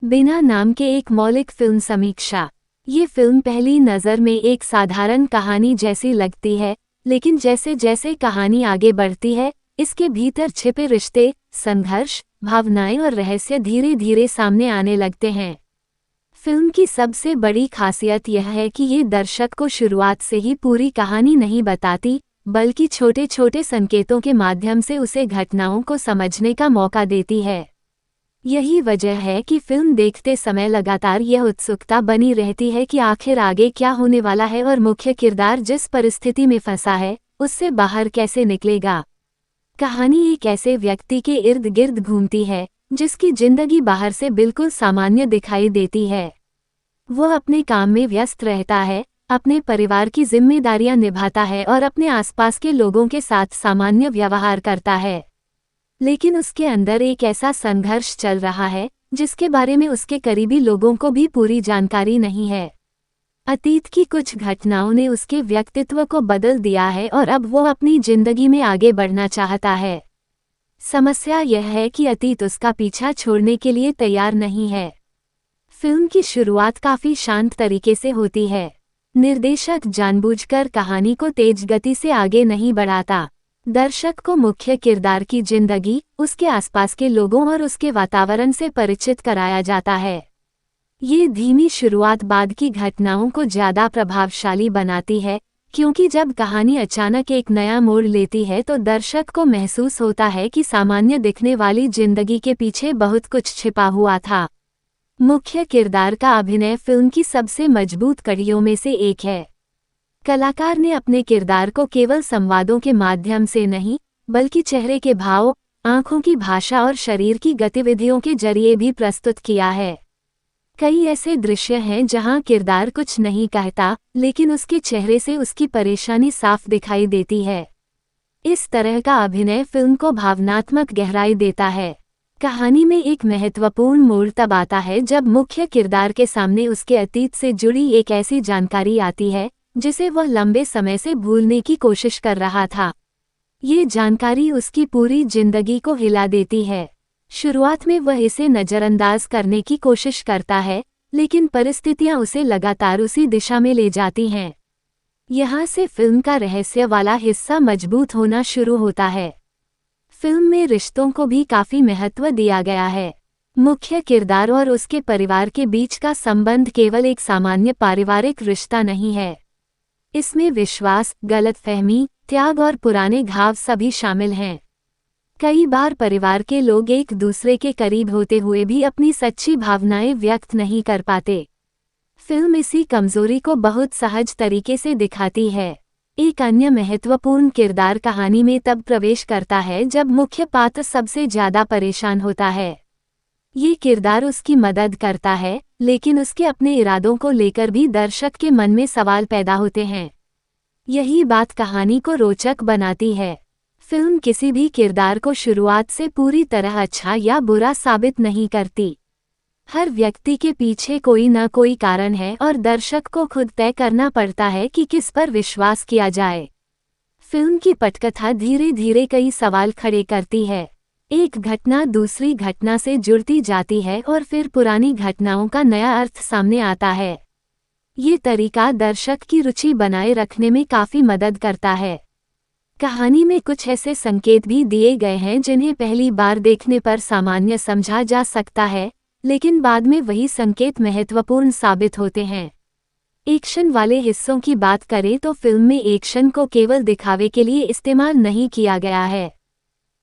बिना नाम के एक मौलिक फिल्म समीक्षा। ये फिल्म पहली नज़र में एक साधारण कहानी जैसी लगती है, लेकिन जैसे जैसे कहानी आगे बढ़ती है, इसके भीतर छिपे रिश्ते, संघर्ष, भावनाएं और रहस्य धीरे धीरे सामने आने लगते हैं। फिल्म की सबसे बड़ी खासियत यह है कि ये दर्शक को शुरुआत से ही पूरी कहानी नहीं बताती, बल्कि छोटे छोटे संकेतों के माध्यम से उसे घटनाओं को समझने का मौका देती है। यही वजह है कि फिल्म देखते समय लगातार यह उत्सुकता बनी रहती है कि आखिर आगे क्या होने वाला है और मुख्य किरदार जिस परिस्थिति में फंसा है, उससे बाहर कैसे निकलेगा। कहानी एक ऐसे व्यक्ति के इर्द गिर्द घूमती है, जिसकी जिंदगी बाहर से बिल्कुल सामान्य दिखाई देती है। वो अपने काम में व्यस्त रहता है, अपने परिवार की जिम्मेदारियां निभाता है और अपने आसपास के लोगों के साथ सामान्य व्यवहार करता है। लेकिन उसके अंदर एक ऐसा संघर्ष चल रहा है, जिसके बारे में उसके करीबी लोगों को भी पूरी जानकारी नहीं है। अतीत की कुछ घटनाओं ने उसके व्यक्तित्व को बदल दिया है और अब वो अपनी जिंदगी में आगे बढ़ना चाहता है। समस्या यह है कि अतीत उसका पीछा छोड़ने के लिए तैयार नहीं है। फिल्म की शुरुआत काफी शांत तरीके से होती है। निर्देशक जानबूझकर कहानी को तेज गति से आगे नहीं बढ़ाता। दर्शक को मुख्य किरदार की जिंदगी, उसके आसपास के लोगों और उसके वातावरण से परिचित कराया जाता है। ये धीमी शुरुआत बाद की घटनाओं को ज्यादा प्रभावशाली बनाती है, क्योंकि जब कहानी अचानक एक नया मोड़ लेती है तो दर्शक को महसूस होता है कि सामान्य दिखने वाली जिंदगी के पीछे बहुत कुछ छिपा हुआ था। मुख्य किरदार का अभिनय फिल्म की सबसे मजबूत कड़ियों में से एक है। कलाकार ने अपने किरदार को केवल संवादों के माध्यम से नहीं, बल्कि चेहरे के भाव, आंखों की भाषा और शरीर की गतिविधियों के जरिए भी प्रस्तुत किया है। कई ऐसे दृश्य हैं जहां किरदार कुछ नहीं कहता, लेकिन उसके चेहरे से उसकी परेशानी साफ दिखाई देती है। इस तरह का अभिनय फिल्म को भावनात्मक गहराई देता है। कहानी में एक महत्वपूर्ण मोड़ तब आता है जब मुख्य किरदार के सामने उसके अतीत से जुड़ी एक ऐसी जानकारी आती है, जिसे वह लंबे समय से भूलने की कोशिश कर रहा था। ये जानकारी उसकी पूरी जिंदगी को हिला देती है। शुरुआत में वह इसे नज़रअंदाज करने की कोशिश करता है, लेकिन परिस्थितियां उसे लगातार उसी दिशा में ले जाती हैं। यहाँ से फिल्म का रहस्य वाला हिस्सा मजबूत होना शुरू होता है। फिल्म में रिश्तों को भी काफी महत्व दिया गया है। मुख्य किरदार और उसके परिवार के बीच का संबंध केवल एक सामान्य पारिवारिक रिश्ता नहीं है। इसमें विश्वास, गलतफहमी, त्याग और पुराने घाव सभी शामिल हैं। कई बार परिवार के लोग एक दूसरे के करीब होते हुए भी अपनी सच्ची भावनाएं व्यक्त नहीं कर पाते। फिल्म इसी कमजोरी को बहुत सहज तरीके से दिखाती है। एक अन्य महत्वपूर्ण किरदार कहानी में तब प्रवेश करता है जब मुख्य पात्र सबसे ज्यादा परेशान होता है। ये किरदार उसकी मदद करता है, लेकिन उसके अपने इरादों को लेकर भी दर्शक के मन में सवाल पैदा होते हैं। यही बात कहानी को रोचक बनाती है। फिल्म किसी भी किरदार को शुरुआत से पूरी तरह अच्छा या बुरा साबित नहीं करती। हर व्यक्ति के पीछे कोई न कोई कारण है और दर्शक को खुद तय करना पड़ता है कि किस पर विश्वास किया जाए। फिल्म की पटकथा धीरे धीरे कई सवाल खड़े करती है। एक घटना दूसरी घटना से जुड़ती जाती है और फिर पुरानी घटनाओं का नया अर्थ सामने आता है। ये तरीका दर्शक की रुचि बनाए रखने में काफी मदद करता है। कहानी में कुछ ऐसे संकेत भी दिए गए हैं जिन्हें पहली बार देखने पर सामान्य समझा जा सकता है, लेकिन बाद में वही संकेत महत्वपूर्ण साबित होते हैं। एक्शन वाले हिस्सों की बात करें तो फिल्म में एक्शन को केवल दिखावे के लिए इस्तेमाल नहीं किया गया है।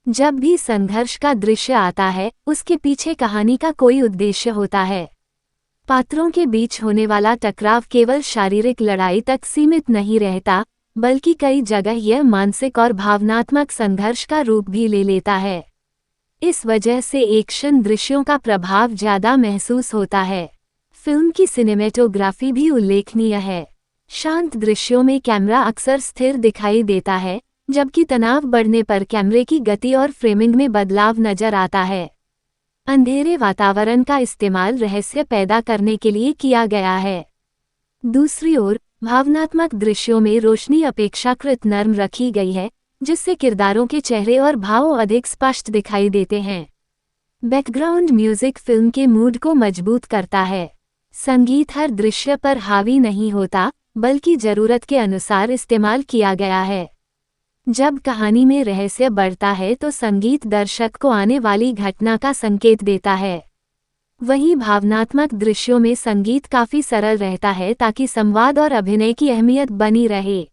जब भी संघर्ष का दृश्य आता है, उसके पीछे कहानी का कोई उद्देश्य होता है। पात्रों के बीच होने वाला टकराव केवल शारीरिक लड़ाई तक सीमित नहीं रहता, बल्कि कई जगह यह मानसिक और भावनात्मक संघर्ष का रूप भी ले लेता है। इस वजह से एक्शन दृश्यों का प्रभाव ज्यादा महसूस होता है। फिल्म की सिनेमेटोग्राफी भी उल्लेखनीय है। शांत दृश्यों में कैमरा अक्सर स्थिर दिखाई देता है, जबकि तनाव बढ़ने पर कैमरे की गति और फ्रेमिंग में बदलाव नजर आता है। अंधेरे वातावरण का इस्तेमाल रहस्य पैदा करने के लिए किया गया है। दूसरी ओर, भावनात्मक दृश्यों में रोशनी अपेक्षाकृत नर्म रखी गई है, जिससे किरदारों के चेहरे और भाव अधिक स्पष्ट दिखाई देते हैं। बैकग्राउंड म्यूजिक फिल्म के मूड को मजबूत करता है। संगीत हर दृश्य पर हावी नहीं होता, बल्कि जरूरत के अनुसार इस्तेमाल किया गया है। जब कहानी में रहस्य बढ़ता है तो संगीत दर्शक को आने वाली घटना का संकेत देता है। वहीं भावनात्मक दृश्यों में संगीत काफी सरल रहता है ताकि संवाद और अभिनय की अहमियत बनी रहे।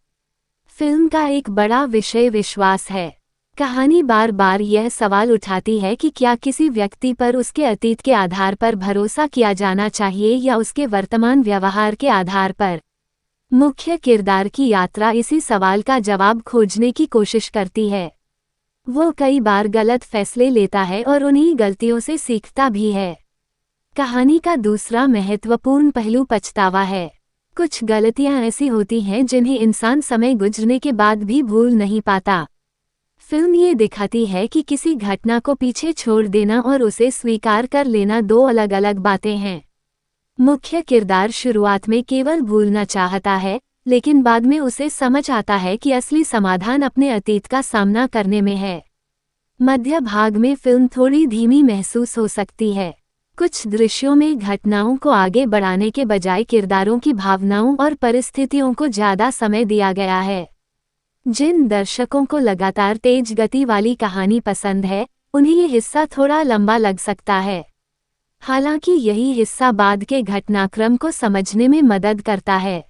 फिल्म का एक बड़ा विषय विश्वास है। कहानी बार बार यह सवाल उठाती है कि क्या किसी व्यक्ति पर उसके अतीत के आधार पर भरोसा किया जाना चाहिए या उसके वर्तमान व्यवहार के आधार पर। मुख्य किरदार की यात्रा इसी सवाल का जवाब खोजने की कोशिश करती है। वो कई बार गलत फैसले लेता है और उन्हीं गलतियों से सीखता भी है। कहानी का दूसरा महत्वपूर्ण पहलू पछतावा है। कुछ गलतियां ऐसी होती हैं जिन्हें इंसान समय गुजरने के बाद भी भूल नहीं पाता। फिल्म ये दिखाती है कि किसी घटना को पीछे छोड़ देना और उसे स्वीकार कर लेना दो अलग अलग बातें हैं। मुख्य किरदार शुरुआत में केवल भूलना चाहता है, लेकिन बाद में उसे समझ आता है कि असली समाधान अपने अतीत का सामना करने में है। मध्य भाग में फिल्म थोड़ी धीमी महसूस हो सकती है। कुछ दृश्यों में घटनाओं को आगे बढ़ाने के बजाय किरदारों की भावनाओं और परिस्थितियों को ज्यादा समय दिया गया है। जिन दर्शकों को लगातार तेज गति वाली कहानी पसंद है, उन्हें ये हिस्सा थोड़ा लंबा लग सकता है। हालांकि यही हिस्सा बाद के घटनाक्रम को समझने में मदद करता है।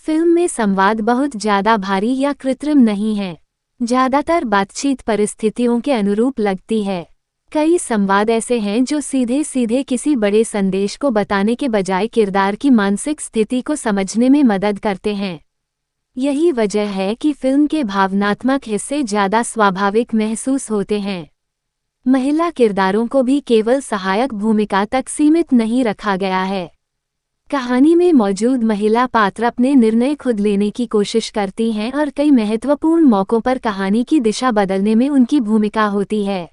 फिल्म में संवाद बहुत ज्यादा भारी या कृत्रिम नहीं है। ज्यादातर बातचीत परिस्थितियों के अनुरूप लगती है। कई संवाद ऐसे हैं जो सीधे सीधे किसी बड़े संदेश को बताने के बजाय किरदार की मानसिक स्थिति को समझने में मदद करते हैं। यही वजह है कि फिल्म के भावनात्मक हिस्से ज्यादा स्वाभाविक महसूस होते हैं। महिला किरदारों को भी केवल सहायक भूमिका तक सीमित नहीं रखा गया है। कहानी में मौजूद महिला पात्र अपने निर्णय खुद लेने की कोशिश करती हैं और कई महत्वपूर्ण मौकों पर कहानी की दिशा बदलने में उनकी भूमिका होती है।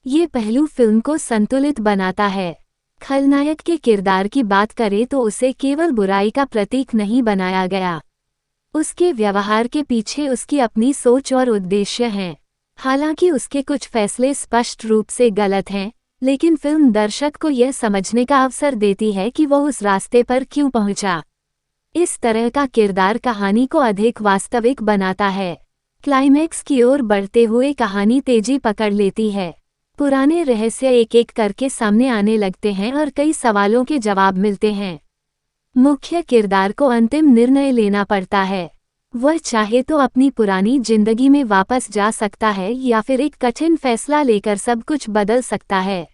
ये पहलू फिल्म को संतुलित बनाता है। खलनायक के किरदार की बात करें तो उसे केवल बुराई का प्रतीक नहीं बनाया गया। उसके व्यवहार के पीछे उसकी अपनी सोच और उद्देश्य हैं। हालांकि उसके कुछ फैसले स्पष्ट रूप से गलत हैं, लेकिन फिल्म दर्शक को यह समझने का अवसर देती है कि वह उस रास्ते पर क्यों पहुंचा। इस तरह का किरदार कहानी को अधिक वास्तविक बनाता है। क्लाइमैक्स की ओर बढ़ते हुए कहानी तेजी पकड़ लेती है। पुराने रहस्य एक एक करके सामने आने लगते हैं और कई सवालों के जवाब मिलते हैं। मुख्य किरदार को अंतिम निर्णय लेना पड़ता है। वह चाहे तो अपनी पुरानी जिंदगी में वापस जा सकता है या फिर एक कठिन फैसला लेकर सब कुछ बदल सकता है।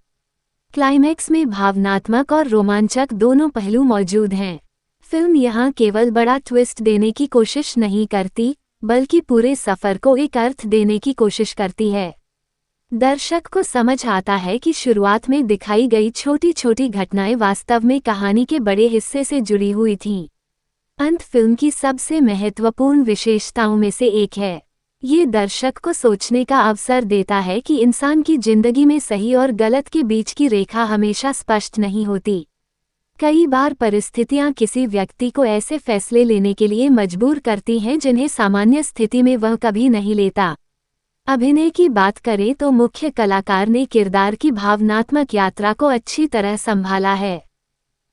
क्लाइमैक्स में भावनात्मक और रोमांचक दोनों पहलू मौजूद हैं। फिल्म यहाँ केवल बड़ा ट्विस्ट देने की कोशिश नहीं करती, बल्कि पूरे सफर को एक अर्थ देने की कोशिश करती है। दर्शक को समझ आता है कि शुरुआत में दिखाई गई छोटी छोटी घटनाएं वास्तव में कहानी के बड़े हिस्से से जुड़ी हुई थीं। अंत फिल्म की सबसे महत्वपूर्ण विशेषताओं में से एक है। ये दर्शक को सोचने का अवसर देता है कि इंसान की जिंदगी में सही और गलत के बीच की रेखा हमेशा स्पष्ट नहीं होती। कई बार परिस्थितियां किसी व्यक्ति को ऐसे फैसले लेने के लिए मजबूर करती हैं जिन्हें सामान्य स्थिति में वह कभी नहीं लेता। अभिनय की बात करें तो मुख्य कलाकार ने किरदार की भावनात्मक यात्रा को अच्छी तरह संभाला है।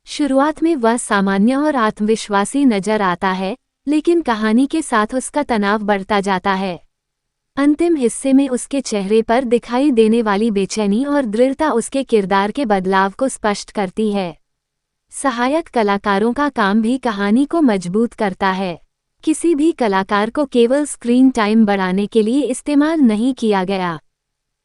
शुरुआत में वह सामान्य और आत्मविश्वासी नजर आता है, लेकिन कहानी के साथ उसका तनाव बढ़ता जाता है। अंतिम हिस्से में उसके चेहरे पर दिखाई देने वाली बेचैनी और दृढ़ता उसके किरदार के बदलाव को स्पष्ट करती है। सहायक कलाकारों का काम भी कहानी को मजबूत करता है। किसी भी कलाकार को केवल स्क्रीन टाइम बढ़ाने के लिए इस्तेमाल नहीं किया गया।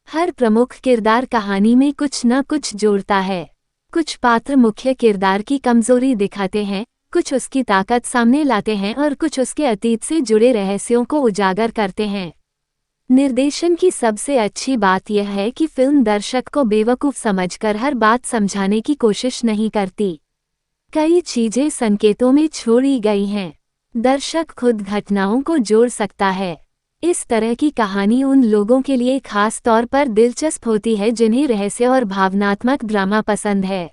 हर प्रमुख किरदार कहानी में कुछ न कुछ जोड़ता है। कुछ पात्र मुख्य किरदार की कमजोरी दिखाते हैं, कुछ उसकी ताकत सामने लाते हैं और कुछ उसके अतीत से जुड़े रहस्यों को उजागर करते हैं। निर्देशन की सबसे अच्छी बात यह है कि फिल्म दर्शक को बेवकूफ़ समझकर हर बात समझाने की कोशिश नहीं करती। कई चीजें संकेतों में छोड़ी गई हैं। दर्शक खुद घटनाओं को जोड़ सकता है। इस तरह की कहानी उन लोगों के लिए खास तौर पर दिलचस्प होती है जिन्हें रहस्य और भावनात्मक ड्रामा पसंद है।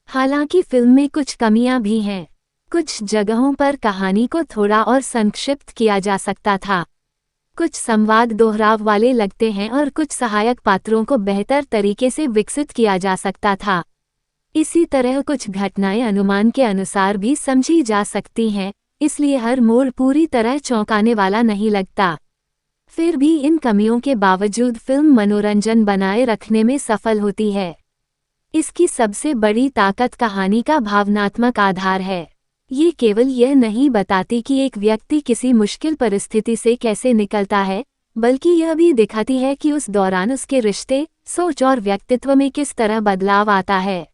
हालांकि फिल्म में कुछ कमियां भी हैं। कुछ जगहों पर कहानी को थोड़ा और संक्षिप्त किया जा सकता था। कुछ संवाद दोहराव वाले लगते हैं और कुछ सहायक पात्रों को बेहतर तरीके से विकसित किया जा सकता था। इसी तरह कुछ घटनाएं अनुमान के अनुसार भी समझी जा सकती हैं, इसलिए हर मोड़ पूरी तरह चौंकाने वाला नहीं लगता। फिर भी इन कमियों के बावजूद फिल्म मनोरंजन बनाए रखने में सफल होती है। इसकी सबसे बड़ी ताकत कहानी का भावनात्मक आधार है। ये केवल यह नहीं बताती कि एक व्यक्ति किसी मुश्किल परिस्थिति से कैसे निकलता है, बल्कि यह भी दिखाती है कि उस दौरान उसके रिश्ते, सोच और व्यक्तित्व में किस तरह बदलाव आता है।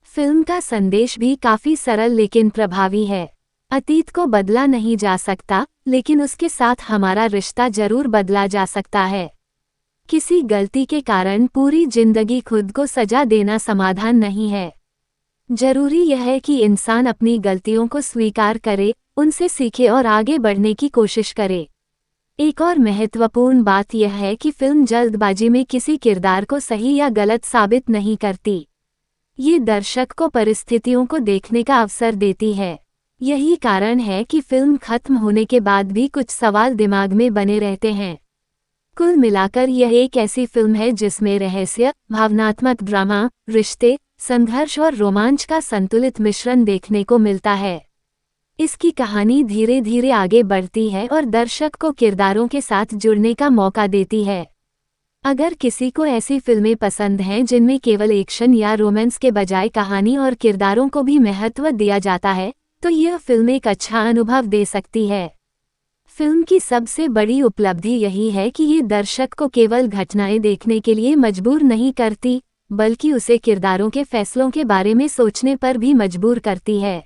फिल्म का संदेश भी काफी सरल लेकिन प्रभावी है। अतीत को बदला नहीं जा सकता, लेकिन उसके साथ हमारा रिश्ता जरूर बदला जा सकता है। किसी गलती के कारण पूरी जिंदगी खुद को सजा देना समाधान नहीं है। जरूरी यह है कि इंसान अपनी गलतियों को स्वीकार करे, उनसे सीखे और आगे बढ़ने की कोशिश करे। एक और महत्वपूर्ण बात यह है कि फिल्म जल्दबाजी में किसी किरदार को सही या गलत साबित नहीं करती। ये दर्शक को परिस्थितियों को देखने का अवसर देती है। यही कारण है कि फिल्म खत्म होने के बाद भी कुछ सवाल दिमाग में बने रहते हैं। कुल मिलाकर यह एक ऐसी फिल्म है जिसमें रहस्य, भावनात्मक ड्रामा, रिश्ते, संघर्ष और रोमांच का संतुलित मिश्रण देखने को मिलता है। इसकी कहानी धीरे धीरे आगे बढ़ती है और दर्शक को किरदारों के साथ जुड़ने का मौका देती है। अगर किसी को ऐसी फिल्में पसंद हैं जिनमें केवल एक्शन या रोमांस के बजाय कहानी और किरदारों को भी महत्व दिया जाता है, तो यह फिल्म एक अच्छा अनुभव दे सकती है। फिल्म की सबसे बड़ी उपलब्धि यही है कि ये दर्शक को केवल घटनाएं देखने के लिए मजबूर नहीं करती, बल्कि उसे किरदारों के फैसलों के बारे में सोचने पर भी मजबूर करती है।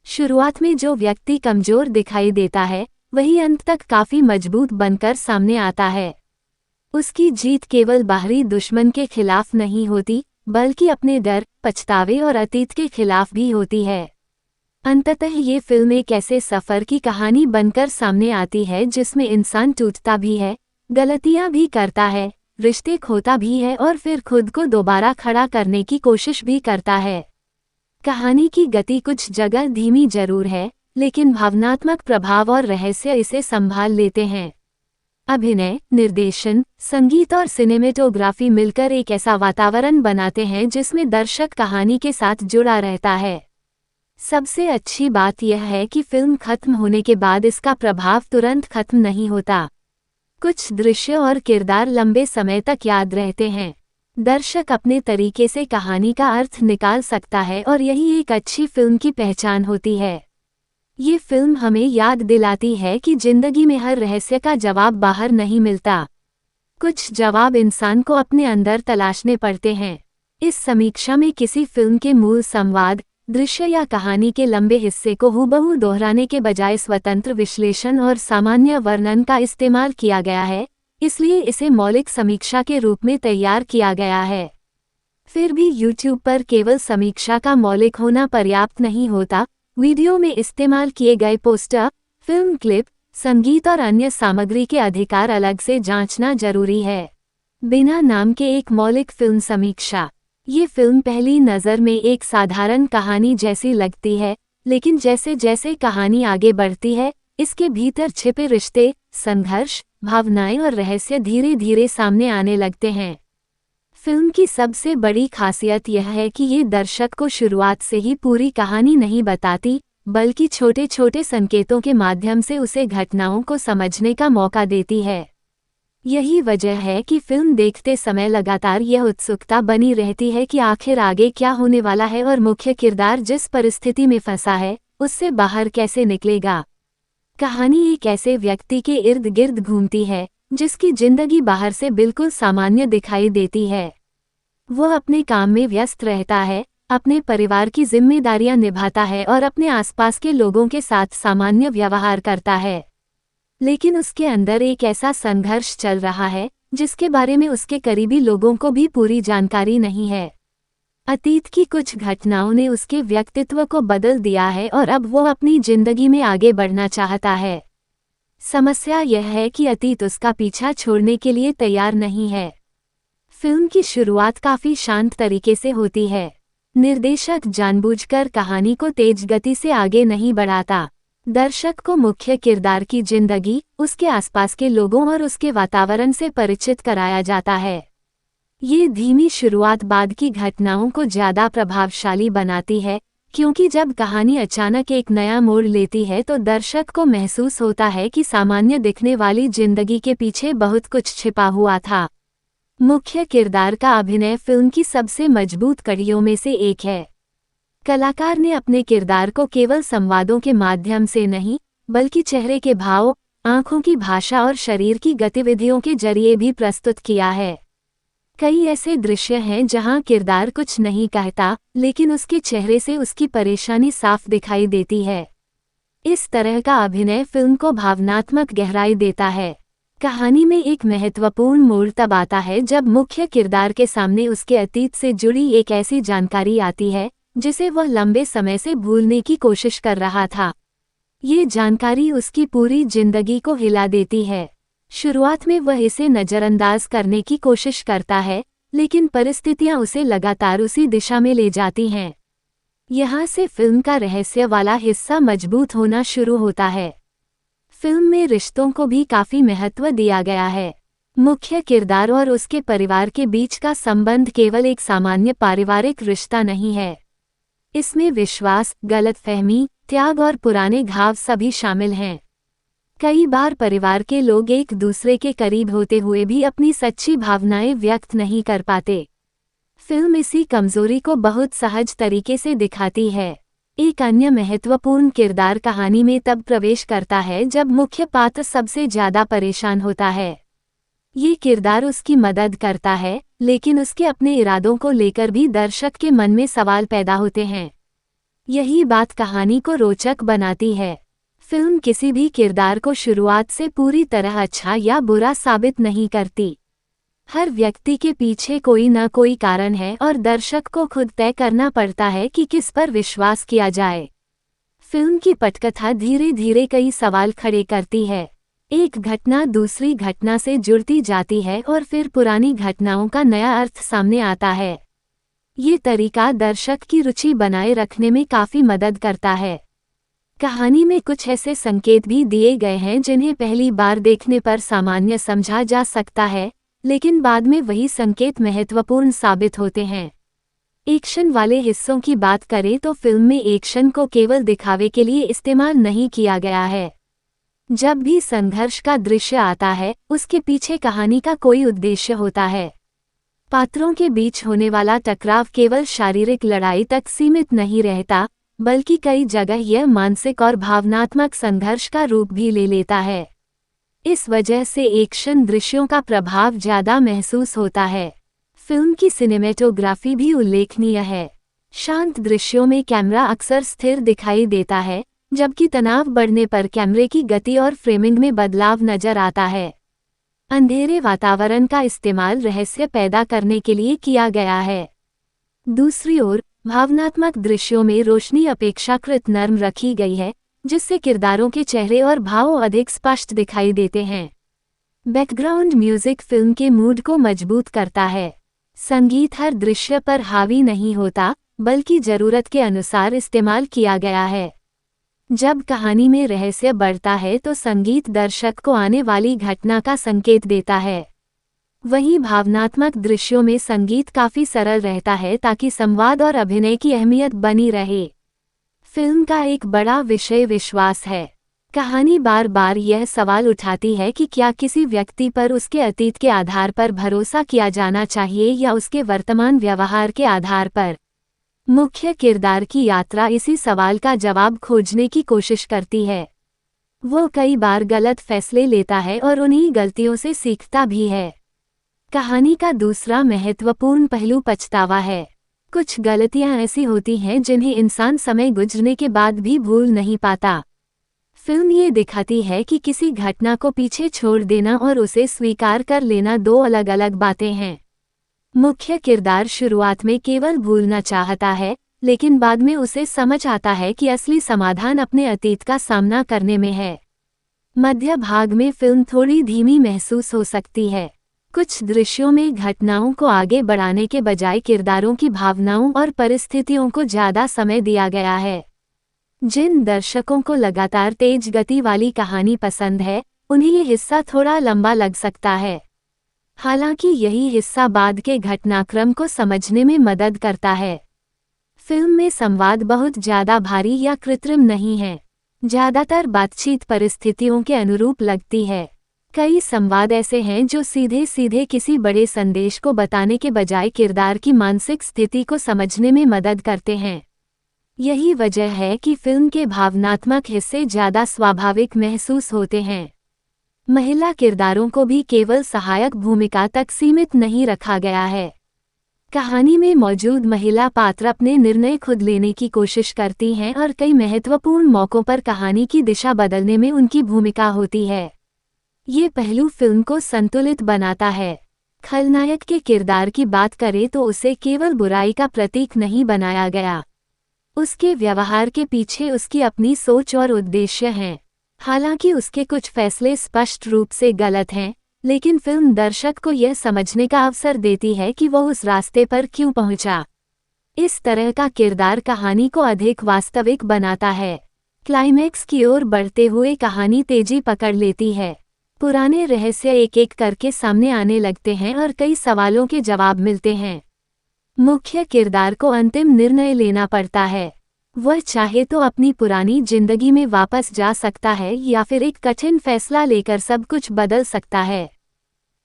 शुरुआत में जो व्यक्ति कमजोर दिखाई देता है, वही अंत तक काफी मजबूत बनकर सामने आता है। उसकी जीत केवल बाहरी दुश्मन के खिलाफ नहीं होती, बल्कि अपने डर, पछतावे और अतीत के खिलाफ भी होती है। अंततः ये फिल्म एक ऐसे सफर की कहानी बनकर सामने आती है जिसमें इंसान टूटता भी है, गलतियां भी करता है, रिश्ते खोता भी है और फिर खुद को दोबारा खड़ा करने की कोशिश भी करता है। कहानी की गति कुछ जगह धीमी जरूर है, लेकिन भावनात्मक प्रभाव और रहस्य इसे संभाल लेते हैं। अभिनय, निर्देशन, संगीत और सिनेमेटोग्राफी मिलकर एक ऐसा वातावरण बनाते हैं जिसमें दर्शक कहानी के साथ जुड़ा रहता है। सबसे अच्छी बात यह है कि फिल्म खत्म होने के बाद इसका प्रभाव तुरंत खत्म नहीं होता। कुछ दृश्य और किरदार लंबे समय तक याद रहते हैं। दर्शक अपने तरीके से कहानी का अर्थ निकाल सकता है और यही एक अच्छी फिल्म की पहचान होती है। ये फिल्म हमें याद दिलाती है कि जिंदगी में हर रहस्य का जवाब बाहर नहीं मिलता। कुछ जवाब इंसान को अपने अंदर तलाशने पड़ते हैं। इस समीक्षा में किसी फिल्म के मूल संवाद, दृश्य या कहानी के लंबे हिस्से को हूबहू दोहराने के बजाय स्वतंत्र विश्लेषण और सामान्य वर्णन का इस्तेमाल किया गया है, इसलिए इसे मौलिक समीक्षा के रूप में तैयार किया गया है। फिर भी YouTube पर केवल समीक्षा का मौलिक होना पर्याप्त नहीं होता। वीडियो में इस्तेमाल किए गए पोस्टर, फिल्म क्लिप, संगीत और अन्य सामग्री के अधिकार अलग से जांचना जरूरी है। बिना नाम के एक मौलिक फिल्म समीक्षा। ये फिल्म पहली नज़र में एक साधारण कहानी जैसी लगती है, लेकिन जैसे जैसे कहानी आगे बढ़ती है, इसके भीतर छिपे रिश्ते, संघर्ष, भावनाएं और रहस्य धीरे धीरे सामने आने लगते हैं। फिल्म की सबसे बड़ी खासियत यह है कि ये दर्शक को शुरुआत से ही पूरी कहानी नहीं बताती, बल्कि छोटे छोटे संकेतों के माध्यम से उसे घटनाओं को समझने का मौका देती है। यही वजह है कि फिल्म देखते समय लगातार यह उत्सुकता बनी रहती है कि आखिर आगे क्या होने वाला है और मुख्य किरदार जिस परिस्थिति में फंसा है, उससे बाहर कैसे निकलेगा। कहानी एक ऐसे व्यक्ति के इर्द गिर्द घूमती है, जिसकी जिंदगी बाहर से बिल्कुल सामान्य दिखाई देती है। वह अपने काम में व्यस्त रहता है, अपने परिवार की जिम्मेदारियां निभाता है और अपने आसपास के लोगों के साथ सामान्य व्यवहार करता है। लेकिन उसके अंदर एक ऐसा संघर्ष चल रहा है, जिसके बारे में उसके करीबी लोगों को भी पूरी जानकारी नहीं है। अतीत की कुछ घटनाओं ने उसके व्यक्तित्व को बदल दिया है और अब वो अपनी जिंदगी में आगे बढ़ना चाहता है। समस्या यह है कि अतीत उसका पीछा छोड़ने के लिए तैयार नहीं है। फिल्म की शुरुआत काफी शांत तरीके से होती है। निर्देशक जानबूझकर कहानी को तेज गति से आगे नहीं बढ़ाता। दर्शक को मुख्य किरदार की जिंदगी, उसके आसपास के लोगों और उसके वातावरण से परिचित कराया जाता है। ये धीमी शुरुआत बाद की घटनाओं को ज्यादा प्रभावशाली बनाती है, क्योंकि जब कहानी अचानक एक नया मोड़ लेती है तो दर्शक को महसूस होता है कि सामान्य दिखने वाली जिंदगी के पीछे बहुत कुछ छिपा हुआ था। मुख्य किरदार का अभिनय फिल्म की सबसे मजबूत कड़ियों में से एक है। कलाकार ने अपने किरदार को केवल संवादों के माध्यम से नहीं, बल्कि चेहरे के भाव, आंखों की भाषा और शरीर की गतिविधियों के जरिए भी प्रस्तुत किया है। कई ऐसे दृश्य हैं जहां किरदार कुछ नहीं कहता, लेकिन उसके चेहरे से उसकी परेशानी साफ दिखाई देती है। इस तरह का अभिनय फिल्म को भावनात्मक गहराई देता है। कहानी में एक महत्वपूर्ण मोड़ तब आता है जब मुख्य किरदार के सामने उसके अतीत से जुड़ी एक ऐसी जानकारी आती है जिसे वह लंबे समय से भूलने की कोशिश कर रहा था। ये जानकारी उसकी पूरी जिंदगी को हिला देती है। शुरुआत में वह इसे नज़रअंदाज करने की कोशिश करता है, लेकिन परिस्थितियां उसे लगातार उसी दिशा में ले जाती हैं। यहाँ से फिल्म का रहस्य वाला हिस्सा मजबूत होना शुरू होता है। फिल्म में रिश्तों को भी काफी महत्व दिया गया है। मुख्य किरदार और उसके परिवार के बीच का संबंध केवल एक सामान्य पारिवारिक रिश्ता नहीं है। इसमें विश्वास, गलतफहमी, त्याग और पुराने घाव सभी शामिल हैं। कई बार परिवार के लोग एक दूसरे के करीब होते हुए भी अपनी सच्ची भावनाएं व्यक्त नहीं कर पाते। फिल्म इसी कमजोरी को बहुत सहज तरीके से दिखाती है। एक अन्य महत्वपूर्ण किरदार कहानी में तब प्रवेश करता है जब मुख्य पात्र सबसे ज्यादा परेशान होता है। ये किरदार उसकी मदद करता है, लेकिन उसके अपने इरादों को लेकर भी दर्शक के मन में सवाल पैदा होते हैं। यही बात कहानी को रोचक बनाती है। फिल्म किसी भी किरदार को शुरुआत से पूरी तरह अच्छा या बुरा साबित नहीं करती। हर व्यक्ति के पीछे कोई न कोई कारण है और दर्शक को खुद तय करना पड़ता है कि किस पर विश्वास किया जाए। फिल्म की पटकथा धीरे धीरे कई सवाल खड़े करती है। एक घटना दूसरी घटना से जुड़ती जाती है और फिर पुरानी घटनाओं का नया अर्थ सामने आता है। ये तरीका दर्शक की रुचि बनाए रखने में काफी मदद करता है। कहानी में कुछ ऐसे संकेत भी दिए गए हैं जिन्हें पहली बार देखने पर सामान्य समझा जा सकता है, लेकिन बाद में वही संकेत महत्वपूर्ण साबित होते हैं। एक्शन वाले हिस्सों की बात करें तो फिल्म में एक्शन को केवल दिखावे के लिए इस्तेमाल नहीं किया गया है। जब भी संघर्ष का दृश्य आता है, उसके पीछे कहानी का कोई उद्देश्य होता है। पात्रों के बीच होने वाला टकराव केवल शारीरिक लड़ाई तक सीमित नहीं रहता, बल्कि कई जगह यह मानसिक और भावनात्मक संघर्ष का रूप भी ले लेता है। इस वजह से एक्शन दृश्यों का प्रभाव ज्यादा महसूस होता है। फिल्म की सिनेमेटोग्राफी भी उल्लेखनीय है। शांत दृश्यों में कैमरा अक्सर स्थिर दिखाई देता है, जबकि तनाव बढ़ने पर कैमरे की गति और फ्रेमिंग में बदलाव नजर आता है। अंधेरे वातावरण का इस्तेमाल रहस्य पैदा करने के लिए किया गया है। दूसरी ओर, भावनात्मक दृश्यों में रोशनी अपेक्षाकृत नर्म रखी गई है, जिससे किरदारों के चेहरे और भाव अधिक स्पष्ट दिखाई देते हैं। बैकग्राउंड म्यूजिक फिल्म के मूड को मजबूत करता है। संगीत हर दृश्य पर हावी नहीं होता, बल्कि जरूरत के अनुसार इस्तेमाल किया गया है। जब कहानी में रहस्य बढ़ता है तो संगीत दर्शक को आने वाली घटना का संकेत देता है। वहीं भावनात्मक दृश्यों में संगीत काफी सरल रहता है ताकि संवाद और अभिनय की अहमियत बनी रहे। फिल्म का एक बड़ा विषय विश्वास है। कहानी बार बार यह सवाल उठाती है कि क्या किसी व्यक्ति पर उसके अतीत के आधार पर भरोसा किया जाना चाहिए या उसके वर्तमान व्यवहार के आधार पर। मुख्य किरदार की यात्रा इसी सवाल का जवाब खोजने की कोशिश करती है। वो कई बार गलत फैसले लेता है और उन्हीं गलतियों से सीखता भी है। कहानी का दूसरा महत्वपूर्ण पहलू पछतावा है। कुछ गलतियां ऐसी होती हैं जिन्हें इंसान समय गुजरने के बाद भी भूल नहीं पाता। फिल्म ये दिखाती है कि किसी घटना को पीछे छोड़ देना और उसे स्वीकार कर लेना दो अलग अलग बातें हैं। मुख्य किरदार शुरुआत में केवल भूलना चाहता है, लेकिन बाद में उसे समझ आता है कि असली समाधान अपने अतीत का सामना करने में है। मध्य भाग में फिल्म थोड़ी धीमी महसूस हो सकती है। कुछ दृश्यों में घटनाओं को आगे बढ़ाने के बजाय किरदारों की भावनाओं और परिस्थितियों को ज्यादा समय दिया गया है। जिन दर्शकों को लगातार तेज गति वाली कहानी पसंद है, उन्हें ये हिस्सा थोड़ा लंबा लग सकता है। हालांकि यही हिस्सा बाद के घटनाक्रम को समझने में मदद करता है। फिल्म में संवाद बहुत ज्यादा भारी या कृत्रिम नहीं है। ज्यादातर बातचीत परिस्थितियों के अनुरूप लगती है। कई संवाद ऐसे हैं जो सीधे सीधे किसी बड़े संदेश को बताने के बजाय किरदार की मानसिक स्थिति को समझने में मदद करते हैं। यही वजह है कि फिल्म के भावनात्मक हिस्से ज्यादा स्वाभाविक महसूस होते हैं। महिला किरदारों को भी केवल सहायक भूमिका तक सीमित नहीं रखा गया है। कहानी में मौजूद महिला पात्र अपने निर्णय खुद लेने की कोशिश करती हैं और कई महत्वपूर्ण मौकों पर कहानी की दिशा बदलने में उनकी भूमिका होती है। ये पहलू फिल्म को संतुलित बनाता है। खलनायक के किरदार की बात करें तो उसे केवल बुराई का प्रतीक नहीं बनाया गया। उसके व्यवहार के पीछे उसकी अपनी सोच और उद्देश्य हैं। हालांकि उसके कुछ फैसले स्पष्ट रूप से गलत हैं, लेकिन फिल्म दर्शक को यह समझने का अवसर देती है कि वह उस रास्ते पर क्यों पहुंचा। इस तरह का किरदार कहानी को अधिक वास्तविक बनाता है। क्लाइमैक्स की ओर बढ़ते हुए कहानी तेजी पकड़ लेती है। पुराने रहस्य एक एक करके सामने आने लगते हैं और कई सवालों के जवाब मिलते हैं। मुख्य किरदार को अंतिम निर्णय लेना पड़ता है। वह चाहे तो अपनी पुरानी जिंदगी में वापस जा सकता है या फिर एक कठिन फैसला लेकर सब कुछ बदल सकता है।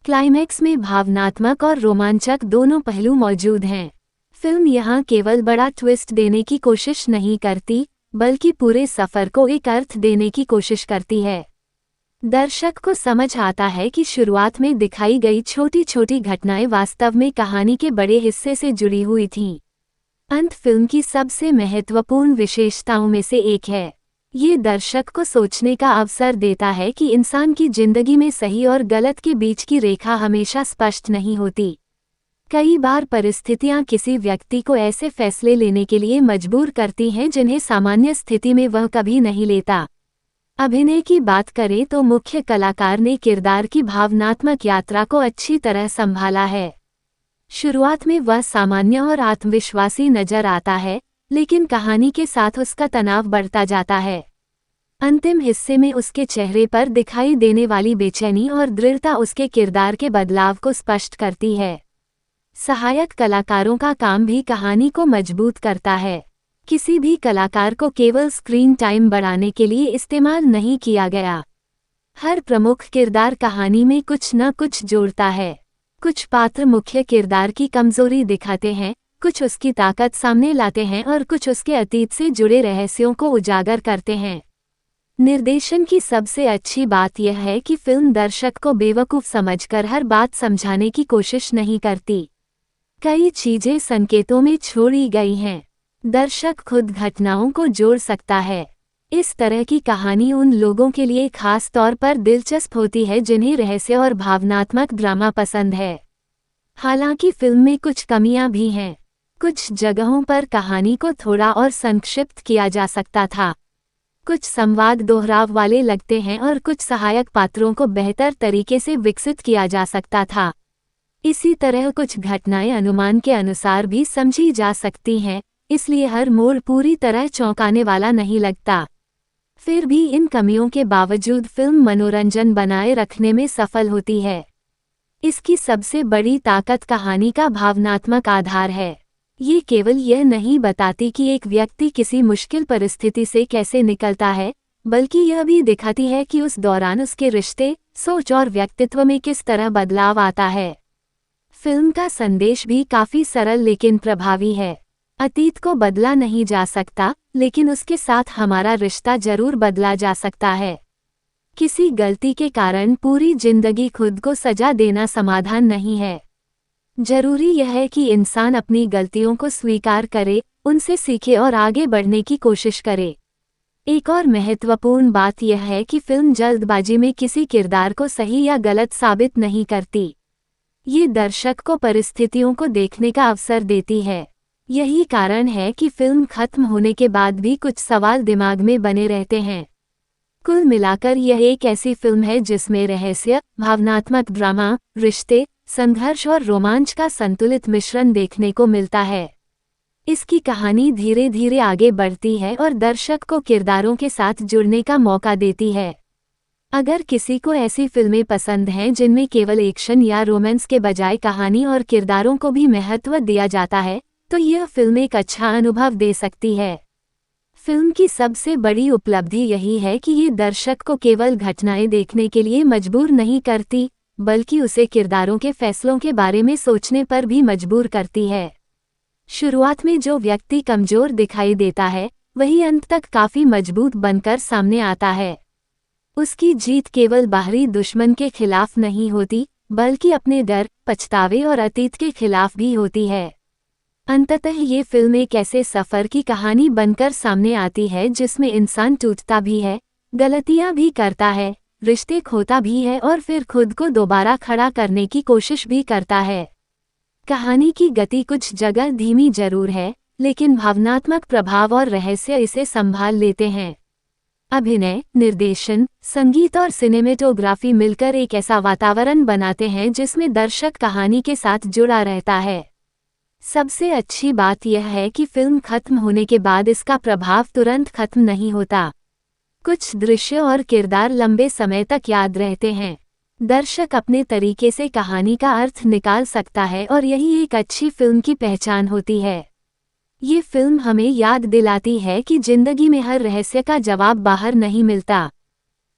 क्लाइमैक्स में भावनात्मक और रोमांचक दोनों पहलू मौजूद हैं। फिल्म यहाँ केवल बड़ा ट्विस्ट देने की कोशिश नहीं करती, बल्कि पूरे सफर को एक अर्थ देने की कोशिश करती है। दर्शक को समझ आता है कि शुरुआत में दिखाई गई छोटी छोटी घटनाएं वास्तव में कहानी के बड़े हिस्से से जुड़ी हुई थीं। अंत फिल्म की सबसे महत्वपूर्ण विशेषताओं में से एक है। ये दर्शक को सोचने का अवसर देता है कि इंसान की जिंदगी में सही और गलत के बीच की रेखा हमेशा स्पष्ट नहीं होती। कई बार परिस्थितियां किसी व्यक्ति को ऐसे फैसले लेने के लिए मजबूर करती हैं जिन्हें सामान्य स्थिति में वह कभी नहीं लेता। अभिनय की बात करें तो मुख्य कलाकार ने किरदार की भावनात्मक यात्रा को अच्छी तरह संभाला है। शुरुआत में वह सामान्य और आत्मविश्वासी नजर आता है, लेकिन कहानी के साथ उसका तनाव बढ़ता जाता है। अंतिम हिस्से में उसके चेहरे पर दिखाई देने वाली बेचैनी और दृढ़ता उसके किरदार के बदलाव को स्पष्ट करती है। सहायक कलाकारों का काम भी कहानी को मजबूत करता है। किसी भी कलाकार को केवल स्क्रीन टाइम बढ़ाने के लिए इस्तेमाल नहीं किया गया। हर प्रमुख किरदार कहानी में कुछ न कुछ जोड़ता है। कुछ पात्र मुख्य किरदार की कमजोरी दिखाते हैं, कुछ उसकी ताकत सामने लाते हैं और कुछ उसके अतीत से जुड़े रहस्यों को उजागर करते हैं। निर्देशन की सबसे अच्छी बात यह है कि फिल्म दर्शक को बेवकूफ़ समझकर हर बात समझाने की कोशिश नहीं करती। कई चीजें संकेतों में छोड़ी गई हैं। दर्शक खुद घटनाओं को जोड़ सकता है। इस तरह की कहानी उन लोगों के लिए खास तौर पर दिलचस्प होती है जिन्हें रहस्य और भावनात्मक ड्रामा पसंद है। हालांकि फिल्म में कुछ कमियां भी हैं। कुछ जगहों पर कहानी को थोड़ा और संक्षिप्त किया जा सकता था। कुछ संवाद दोहराव वाले लगते हैं और कुछ सहायक पात्रों को बेहतर तरीके से विकसित किया जा सकता था। इसी तरह कुछ घटनाएं अनुमान के अनुसार भी समझी जा सकती हैं, इसलिए हर मोड़ पूरी तरह चौंकाने वाला नहीं लगता। फिर भी इन कमियों के बावजूद फिल्म मनोरंजन बनाए रखने में सफल होती है। इसकी सबसे बड़ी ताकत कहानी का भावनात्मक आधार है। ये केवल यह नहीं बताती कि एक व्यक्ति किसी मुश्किल परिस्थिति से कैसे निकलता है, बल्कि यह भी दिखाती है कि उस दौरान उसके रिश्ते, सोच और व्यक्तित्व में किस तरह बदलाव आता है। फिल्म का संदेश भी काफी सरल लेकिन प्रभावी है। अतीत को बदला नहीं जा सकता, लेकिन उसके साथ हमारा रिश्ता जरूर बदला जा सकता है। किसी गलती के कारण पूरी जिंदगी खुद को सजा देना समाधान नहीं है। जरूरी यह है कि इंसान अपनी गलतियों को स्वीकार करे, उनसे सीखे और आगे बढ़ने की कोशिश करे। एक और महत्वपूर्ण बात यह है कि फिल्म जल्दबाजी में किसी किरदार को सही या गलत साबित नहीं करती। ये दर्शक को परिस्थितियों को देखने का अवसर देती है। यही कारण है कि फिल्म खत्म होने के बाद भी कुछ सवाल दिमाग में बने रहते हैं। कुल मिलाकर यह एक ऐसी फिल्म है जिसमें रहस्य, भावनात्मक ड्रामा, रिश्ते, संघर्ष और रोमांच का संतुलित मिश्रण देखने को मिलता है। इसकी कहानी धीरे धीरे आगे बढ़ती है और दर्शक को किरदारों के साथ जुड़ने का मौका देती है। अगर किसी को ऐसी फिल्में पसंद हैं जिनमें केवल एक्शन या रोमांस के बजाय कहानी और किरदारों को भी महत्व दिया जाता है, तो यह फिल्म एक अच्छा अनुभव दे सकती है। फिल्म की सबसे बड़ी उपलब्धि यही है कि ये दर्शक को केवल घटनाएं देखने के लिए मजबूर नहीं करती, बल्कि उसे किरदारों के फैसलों के बारे में सोचने पर भी मजबूर करती है। शुरुआत में जो व्यक्ति कमजोर दिखाई देता है, वही अंत तक काफी मजबूत बनकर सामने आता है। उसकी जीत केवल बाहरी दुश्मन के खिलाफ नहीं होती, बल्कि अपने डर, पछतावे और अतीत के खिलाफ भी होती है। अंततः ये फिल्म एक ऐसे सफर की कहानी बनकर सामने आती है जिसमें इंसान टूटता भी है, गलतियां भी करता है, रिश्ते खोता भी है और फिर खुद को दोबारा खड़ा करने की कोशिश भी करता है। कहानी की गति कुछ जगह धीमी जरूर है, लेकिन भावनात्मक प्रभाव और रहस्य इसे संभाल लेते हैं। अभिनय, निर्देशन, संगीत और सिनेमेटोग्राफी मिलकर एक ऐसा वातावरण बनाते हैं जिसमें दर्शक कहानी के साथ जुड़ा रहता है। सबसे अच्छी बात यह है कि फिल्म खत्म होने के बाद इसका प्रभाव तुरंत खत्म नहीं होता। कुछ दृश्य और किरदार लंबे समय तक याद रहते हैं। दर्शक अपने तरीके से कहानी का अर्थ निकाल सकता है और यही एक अच्छी फिल्म की पहचान होती है। ये फिल्म हमें याद दिलाती है कि जिंदगी में हर रहस्य का जवाब बाहर नहीं मिलता।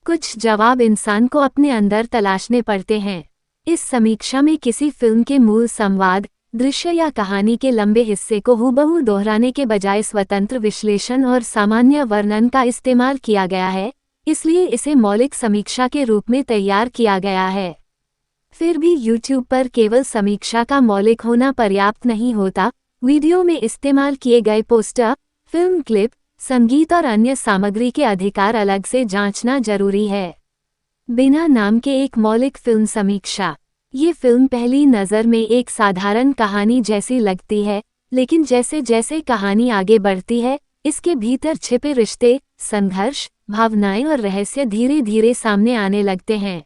कुछ जवाब इंसान को अपने अंदर तलाशने पड़ते हैं। इस समीक्षा में किसी फिल्म के मूल संवाद, दृश्य या कहानी के लंबे हिस्से को हूबहू दोहराने के बजाय स्वतंत्र विश्लेषण और सामान्य वर्णन का इस्तेमाल किया गया है, इसलिए इसे मौलिक समीक्षा के रूप में तैयार किया गया है। फिर भी YouTube पर केवल समीक्षा का मौलिक होना पर्याप्त नहीं होता। वीडियो में इस्तेमाल किए गए पोस्टर, फिल्म क्लिप, संगीत और अन्य सामग्री के अधिकार अलग से जांचना जरूरी है। बिना नाम के एक मौलिक फिल्म समीक्षा। ये फिल्म पहली नज़र में एक साधारण कहानी जैसी लगती है, लेकिन जैसे जैसे कहानी आगे बढ़ती है, इसके भीतर छिपे रिश्ते, संघर्ष, भावनाएं और रहस्य धीरे धीरे सामने आने लगते हैं।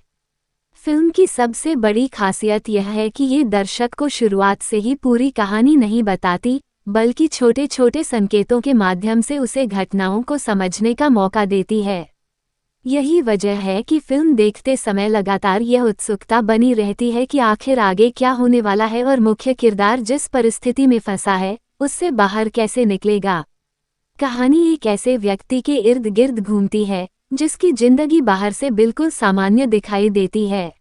फिल्म की सबसे बड़ी खासियत यह है कि ये दर्शक को शुरुआत से ही पूरी कहानी नहीं बताती, बल्कि छोटे छोटे संकेतों के माध्यम से उसे घटनाओं को समझने का मौका देती है। यही वजह है कि फिल्म देखते समय लगातार यह उत्सुकता बनी रहती है कि आखिर आगे क्या होने वाला है और मुख्य किरदार जिस परिस्थिति में फंसा है, उससे बाहर कैसे निकलेगा। कहानी एक ऐसे व्यक्ति के इर्द गिर्द घूमती है, जिसकी जिंदगी बाहर से बिल्कुल सामान्य दिखाई देती है।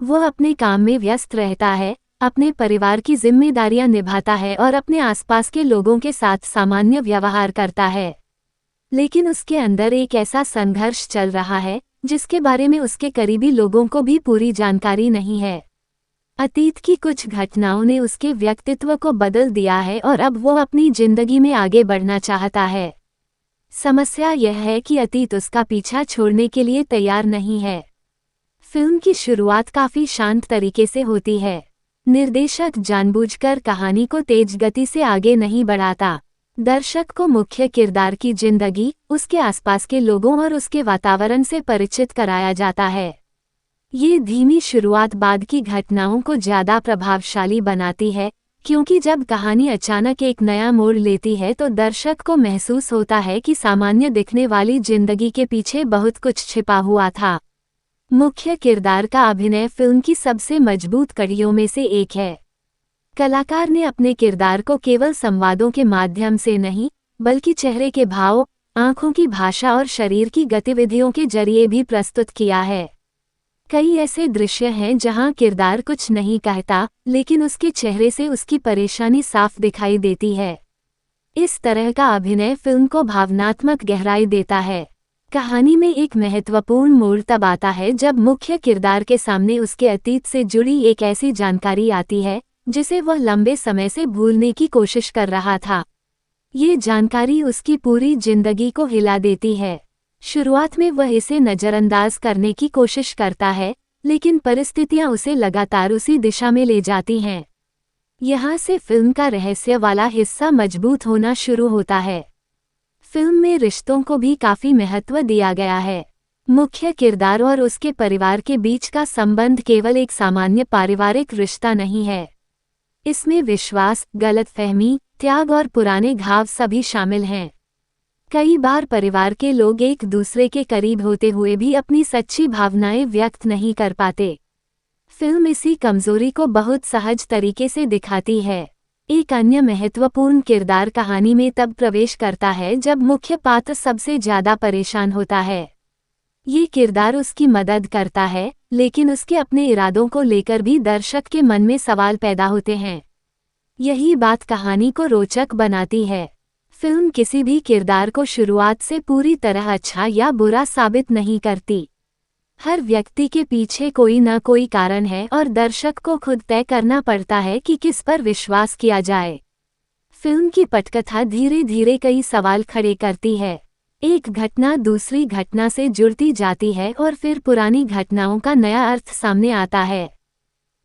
वह अपने काम में व्यस्त रहता है, अपने परिवार की जिम्मेदारियां निभाता है और अपने आसपास के लोगों के साथ सामान्य व्यवहार करता है। लेकिन उसके अंदर एक ऐसा संघर्ष चल रहा है, जिसके बारे में उसके करीबी लोगों को भी पूरी जानकारी नहीं है। अतीत की कुछ घटनाओं ने उसके व्यक्तित्व को बदल दिया है और अब वो अपनी जिंदगी में आगे बढ़ना चाहता है। समस्या यह है कि अतीत उसका पीछा छोड़ने के लिए तैयार नहीं है। फिल्म की शुरुआत काफी शांत तरीके से होती है। निर्देशक जानबूझकर कहानी को तेज गति से आगे नहीं बढ़ाता। दर्शक को मुख्य किरदार की जिंदगी, उसके आसपास के लोगों और उसके वातावरण से परिचित कराया जाता है। ये धीमी शुरुआत बाद की घटनाओं को ज्यादा प्रभावशाली बनाती है, क्योंकि जब कहानी अचानक एक नया मोड़ लेती है तो दर्शक को महसूस होता है कि सामान्य दिखने वाली जिंदगी के पीछे बहुत कुछ छिपा हुआ था। मुख्य किरदार का अभिनय फिल्म की सबसे मजबूत कड़ियों में से एक है। कलाकार ने अपने किरदार को केवल संवादों के माध्यम से नहीं, बल्कि चेहरे के भाव, आंखों की भाषा और शरीर की गतिविधियों के जरिए भी प्रस्तुत किया है। कई ऐसे दृश्य हैं जहां किरदार कुछ नहीं कहता, लेकिन उसके चेहरे से उसकी परेशानी साफ दिखाई देती है। इस तरह का अभिनय फिल्म को भावनात्मक गहराई देता है। कहानी में एक महत्वपूर्ण मोड़ तब आता है जब मुख्य किरदार के सामने उसके अतीत से जुड़ी एक ऐसी जानकारी आती है, जिसे वह लंबे समय से भूलने की कोशिश कर रहा था। ये जानकारी उसकी पूरी जिंदगी को हिला देती है। शुरुआत में वह इसे नज़रअंदाज करने की कोशिश करता है, लेकिन परिस्थितियां उसे लगातार उसी दिशा में ले जाती हैं। यहाँ से फिल्म का रहस्य वाला हिस्सा मजबूत होना शुरू होता है। फिल्म में रिश्तों को भी काफी महत्व दिया गया है। मुख्य किरदार और उसके परिवार के बीच का संबंध केवल एक सामान्य पारिवारिक रिश्ता नहीं है। इसमें विश्वास, गलतफहमी, त्याग और पुराने घाव सभी शामिल हैं। कई बार परिवार के लोग एक दूसरे के करीब होते हुए भी अपनी सच्ची भावनाएं व्यक्त नहीं कर पाते। फिल्म इसी कमजोरी को बहुत सहज तरीके से दिखाती है। एक अन्य महत्वपूर्ण किरदार कहानी में तब प्रवेश करता है जब मुख्य पात्र सबसे ज्यादा परेशान होता है। ये किरदार उसकी मदद करता है, लेकिन उसके अपने इरादों को लेकर भी दर्शक के मन में सवाल पैदा होते हैं। यही बात कहानी को रोचक बनाती है। फिल्म किसी भी किरदार को शुरुआत से पूरी तरह अच्छा या बुरा साबित नहीं करती। हर व्यक्ति के पीछे कोई न कोई कारण है और दर्शक को खुद तय करना पड़ता है कि किस पर विश्वास किया जाए। फिल्म की पटकथा धीरे धीरे कई सवाल खड़े करती है। एक घटना दूसरी घटना से जुड़ती जाती है और फिर पुरानी घटनाओं का नया अर्थ सामने आता है।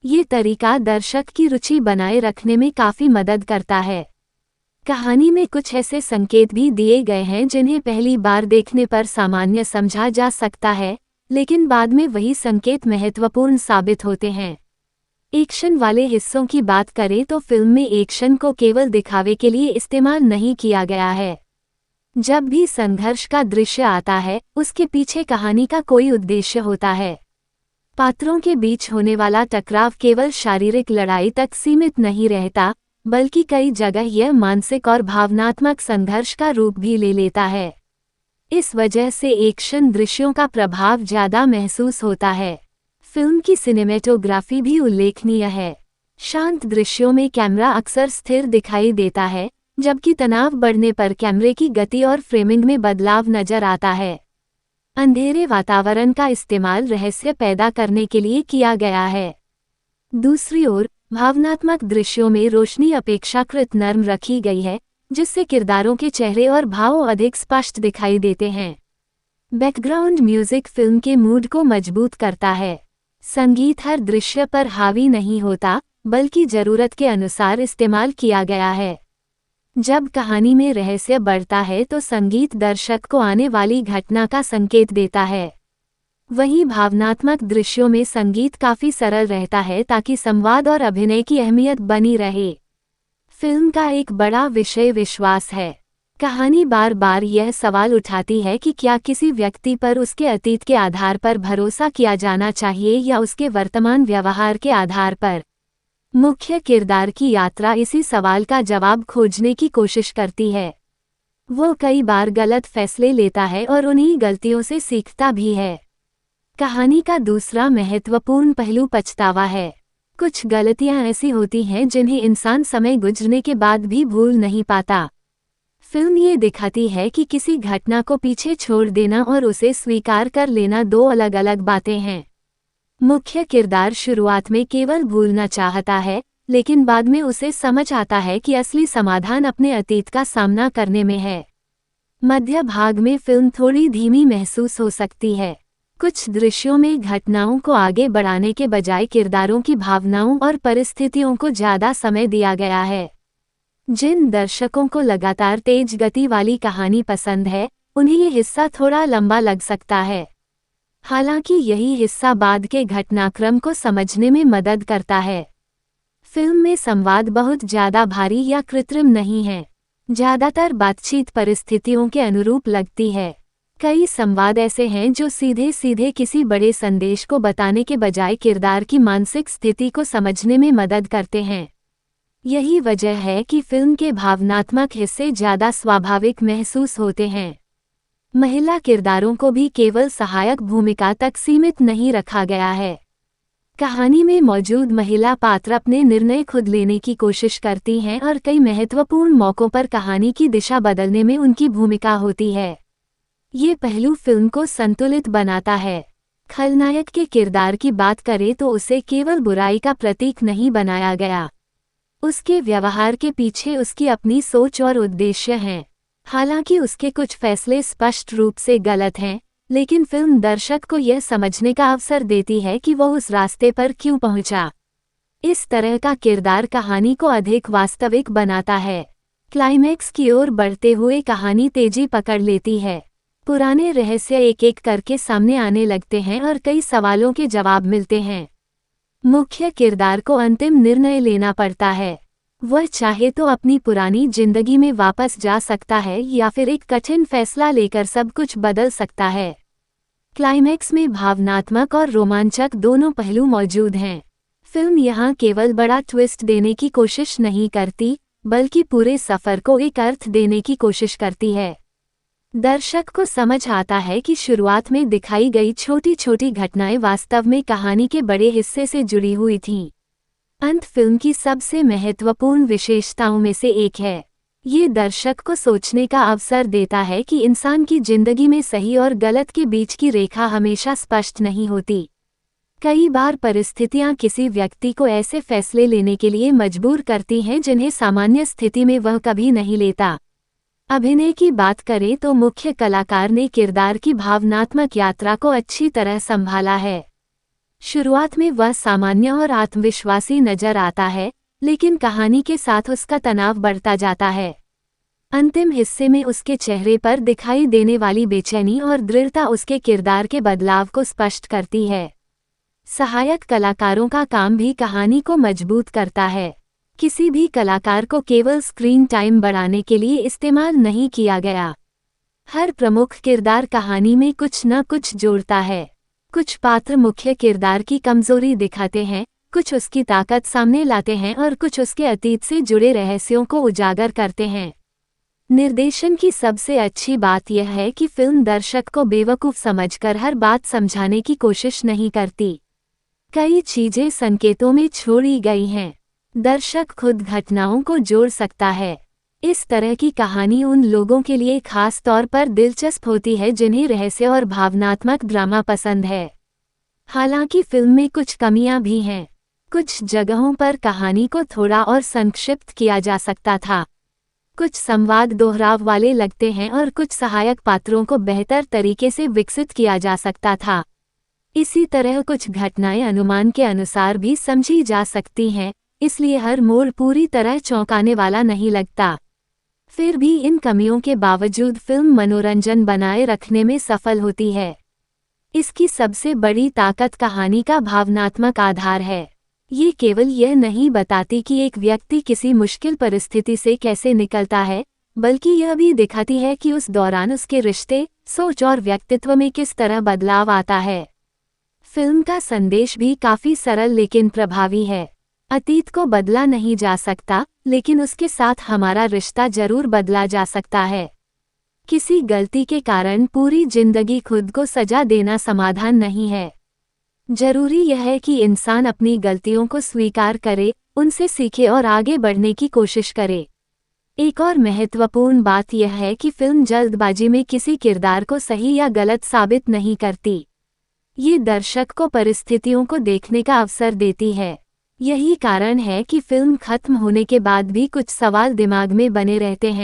ये तरीका दर्शक की रुचि बनाए रखने में काफी मदद करता है। कहानी में कुछ ऐसे संकेत भी दिए गए हैं जिन्हें पहली बार देखने पर सामान्य समझा जा सकता है, लेकिन बाद में वही संकेत महत्वपूर्ण साबित होते हैं। एक्शन वाले हिस्सों की बात करें तो फिल्म में एक्शन को केवल दिखावे के लिए इस्तेमाल नहीं किया गया है। जब भी संघर्ष का दृश्य आता है, उसके पीछे कहानी का कोई उद्देश्य होता है। पात्रों के बीच होने वाला टकराव केवल शारीरिक लड़ाई तक सीमित नहीं रहता, बल्कि कई जगह यह मानसिक और भावनात्मक संघर्ष का रूप भी ले लेता है। इस वजह से एक्शन दृश्यों का प्रभाव ज्यादा महसूस होता है। फिल्म की सिनेमेटोग्राफी भी उल्लेखनीय है। शांत दृश्यों में कैमरा अक्सर स्थिर दिखाई देता है, जबकि तनाव बढ़ने पर कैमरे की गति और फ्रेमिंग में बदलाव नजर आता है। अंधेरे वातावरण का इस्तेमाल रहस्य पैदा करने के लिए किया गया है। दूसरी ओर, भावनात्मक दृश्यों में रोशनी अपेक्षाकृत नर्म रखी गई है, जिससे किरदारों के चेहरे और भाव अधिक स्पष्ट दिखाई देते हैं। बैकग्राउंड म्यूजिक फिल्म के मूड को मजबूत करता है। संगीत हर दृश्य पर हावी नहीं होता, बल्कि जरूरत के अनुसार इस्तेमाल किया गया है। जब कहानी में रहस्य बढ़ता है तो संगीत दर्शक को आने वाली घटना का संकेत देता है। वहीं भावनात्मक दृश्यों में संगीत काफी सरल रहता है ताकि संवाद और अभिनय की अहमियत बनी रहे। फिल्म का एक बड़ा विषय विश्वास है। कहानी बार बार यह सवाल उठाती है कि क्या किसी व्यक्ति पर उसके अतीत के आधार पर भरोसा किया जाना चाहिए या उसके वर्तमान व्यवहार के आधार पर। मुख्य किरदार की यात्रा इसी सवाल का जवाब खोजने की कोशिश करती है। वो कई बार गलत फैसले लेता है और उन्हीं गलतियों से सीखता भी है। कहानी का दूसरा महत्वपूर्ण पहलू पछतावा है। कुछ गलतियां ऐसी होती हैं जिन्हें इंसान समय गुजरने के बाद भी भूल नहीं पाता। फिल्म ये दिखाती है कि किसी घटना को पीछे छोड़ देना और उसे स्वीकार कर लेना दो अलग अलग बातें हैं। मुख्य किरदार शुरुआत में केवल भूलना चाहता है, लेकिन बाद में उसे समझ आता है कि असली समाधान अपने अतीत का सामना करने में है। मध्य भाग में फिल्म थोड़ी धीमी महसूस हो सकती है। कुछ दृश्यों में घटनाओं को आगे बढ़ाने के बजाय किरदारों की भावनाओं और परिस्थितियों को ज्यादा समय दिया गया है। जिन दर्शकों को लगातार तेज गति वाली कहानी पसंद है, उन्हें ये हिस्सा थोड़ा लंबा लग सकता है। हालांकि यही हिस्सा बाद के घटनाक्रम को समझने में मदद करता है। फिल्म में संवाद बहुत ज्यादा भारी या कृत्रिम नहीं है। ज्यादातर बातचीत परिस्थितियों के अनुरूप लगती है। कई संवाद ऐसे हैं जो सीधे सीधे किसी बड़े संदेश को बताने के बजाय किरदार की मानसिक स्थिति को समझने में मदद करते हैं। यही वजह है कि फिल्म के भावनात्मक हिस्से ज्यादा स्वाभाविक महसूस होते हैं। महिला किरदारों को भी केवल सहायक भूमिका तक सीमित नहीं रखा गया है। कहानी में मौजूद महिला पात्र अपने निर्णय खुद लेने की कोशिश करती हैं और कई महत्वपूर्ण मौकों पर कहानी की दिशा बदलने में उनकी भूमिका होती है। ये पहलू फिल्म को संतुलित बनाता है। खलनायक के किरदार की बात करें तो उसे केवल बुराई का प्रतीक नहीं बनाया गया। उसके व्यवहार के पीछे उसकी अपनी सोच और उद्देश्य हैं। हालांकि उसके कुछ फैसले स्पष्ट रूप से गलत हैं, लेकिन फिल्म दर्शक को यह समझने का अवसर देती है कि वह उस रास्ते पर क्यों पहुंचा। इस तरह का किरदार कहानी को अधिक वास्तविक बनाता है। क्लाइमैक्स की ओर बढ़ते हुए कहानी तेजी पकड़ लेती है। पुराने रहस्य एक एक करके सामने आने लगते हैं और कई सवालों के जवाब मिलते हैं। मुख्य किरदार को अंतिम निर्णय लेना पड़ता है। वह चाहे तो अपनी पुरानी जिंदगी में वापस जा सकता है या फिर एक कठिन फैसला लेकर सब कुछ बदल सकता है। क्लाइमैक्स में भावनात्मक और रोमांचक दोनों पहलू मौजूद हैं। फिल्म यहाँ केवल बड़ा ट्विस्ट देने की कोशिश नहीं करती, बल्कि पूरे सफ़र को एक अर्थ देने की कोशिश करती है। दर्शक को समझ आता है कि शुरुआत में दिखाई गई छोटी छोटी घटनाएं वास्तव में कहानी के बड़े हिस्से से जुड़ी हुई थीं। अंत फिल्म की सबसे महत्वपूर्ण विशेषताओं में से एक है। ये दर्शक को सोचने का अवसर देता है कि इंसान की जिंदगी में सही और गलत के बीच की रेखा हमेशा स्पष्ट नहीं होती। कई बार परिस्थितियां किसी व्यक्ति को ऐसे फैसले लेने के लिए मजबूर करती हैं जिन्हें सामान्य स्थिति में वह कभी नहीं लेता। अभिनय की बात करें तो मुख्य कलाकार ने किरदार की भावनात्मक यात्रा को अच्छी तरह संभाला है। शुरुआत में वह सामान्य और आत्मविश्वासी नजर आता है, लेकिन कहानी के साथ उसका तनाव बढ़ता जाता है। अंतिम हिस्से में उसके चेहरे पर दिखाई देने वाली बेचैनी और दृढ़ता उसके किरदार के बदलाव को स्पष्ट करती है। सहायक कलाकारों का काम भी कहानी को मजबूत करता है। किसी भी कलाकार को केवल स्क्रीन टाइम बढ़ाने के लिए इस्तेमाल नहीं किया गया। हर प्रमुख किरदार कहानी में कुछ न कुछ जोड़ता है। कुछ पात्र मुख्य किरदार की कमजोरी दिखाते हैं, कुछ उसकी ताकत सामने लाते हैं और कुछ उसके अतीत से जुड़े रहस्यों को उजागर करते हैं। निर्देशन की सबसे अच्छी बात यह है कि फिल्म दर्शक को बेवकूफ़ समझकर हर बात समझाने की कोशिश नहीं करती। कई चीजें संकेतों में छोड़ी गई हैं। दर्शक खुद घटनाओं को जोड़ सकता है। इस तरह की कहानी उन लोगों के लिए खास तौर पर दिलचस्प होती है जिन्हें रहस्य और भावनात्मक ड्रामा पसंद है। हालांकि फिल्म में कुछ कमियां भी हैं। कुछ जगहों पर कहानी को थोड़ा और संक्षिप्त किया जा सकता था। कुछ संवाद दोहराव वाले लगते हैं और कुछ सहायक पात्रों को बेहतर तरीके से विकसित किया जा सकता था। इसी तरह कुछ घटनाएं अनुमान के अनुसार भी समझी जा सकती हैं, इसलिए हर मोड़ पूरी तरह चौंकाने वाला नहीं लगता। फिर भी इन कमियों के बावजूद फिल्म मनोरंजन बनाए रखने में सफल होती है। इसकी सबसे बड़ी ताकत कहानी का भावनात्मक आधार है। ये केवल यह नहीं बताती कि एक व्यक्ति किसी मुश्किल परिस्थिति से कैसे निकलता है, बल्कि यह भी दिखाती है कि उस दौरान उसके रिश्ते, सोच और व्यक्तित्व में किस तरह बदलाव आता है। फिल्म का संदेश भी काफी सरल लेकिन प्रभावी है। अतीत को बदला नहीं जा सकता, लेकिन उसके साथ हमारा रिश्ता जरूर बदला जा सकता है। किसी गलती के कारण पूरी जिंदगी खुद को सजा देना समाधान नहीं है। जरूरी यह है कि इंसान अपनी गलतियों को स्वीकार करे, उनसे सीखे और आगे बढ़ने की कोशिश करे। एक और महत्वपूर्ण बात यह है कि फिल्म जल्दबाजी में किसी किरदार को सही या गलत साबित नहीं करती। ये दर्शक को परिस्थितियों को देखने का अवसर देती है। यही कारण है कि फिल्म खत्म होने के बाद भी कुछ सवाल दिमाग में बने रहते हैं।